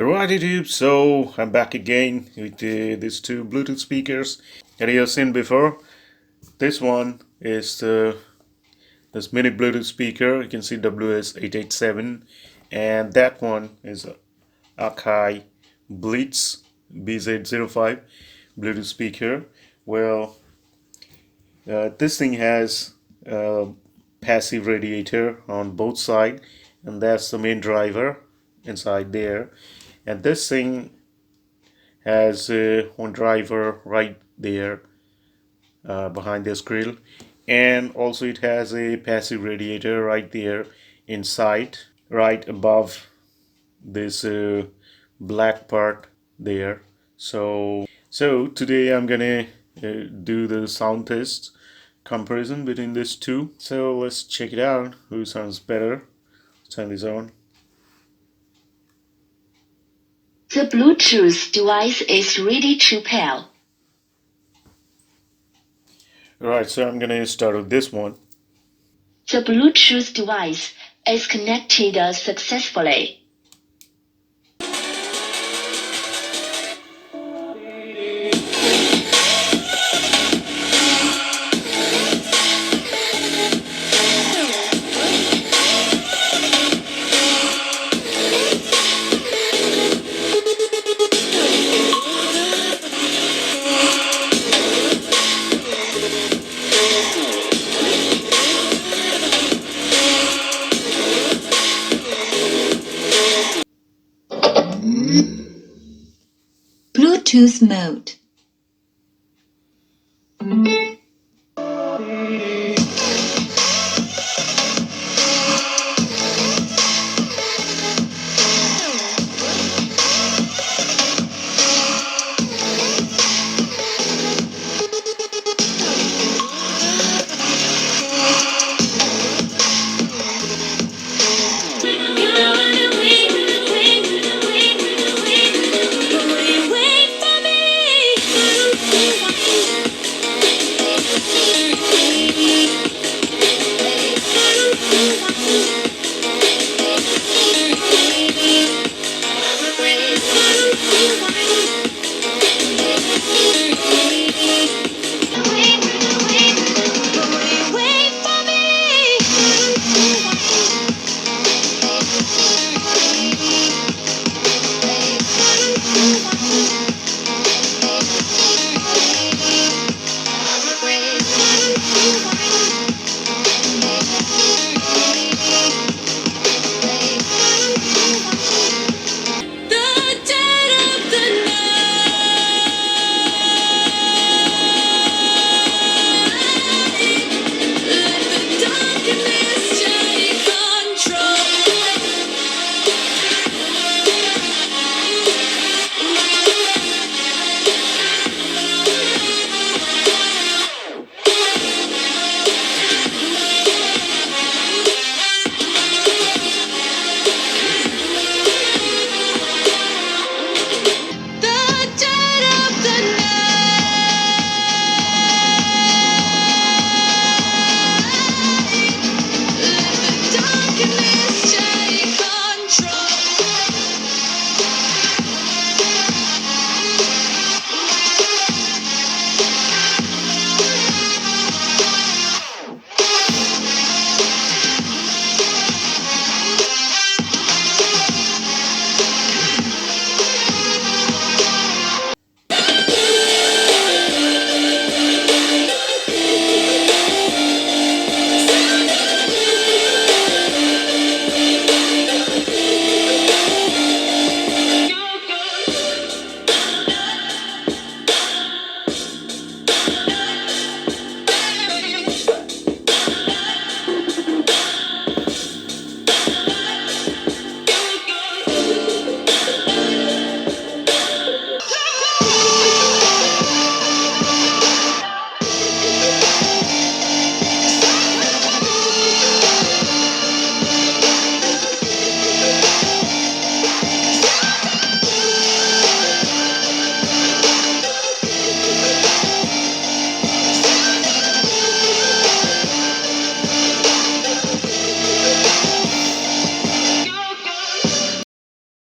Alright YouTube, so I'm back again with these two Bluetooth speakers that you have seen before. This one is this mini Bluetooth speaker, you can see WS887, and that one is Akai Blitz BZ05 Bluetooth speaker. Well, this thing has a passive radiator on both sides, and that's the main driver inside there. And this thing has one driver right there behind this grill, and also it has a passive radiator right there inside, right above this black part there. So today I'm gonna do the sound test comparison between these two. So let's check it out. Who sounds better? Turn this on. The Bluetooth device is ready to pair. Alright, so I'm gonna start with this one. The Bluetooth device is connected successfully. Bluetooth mode.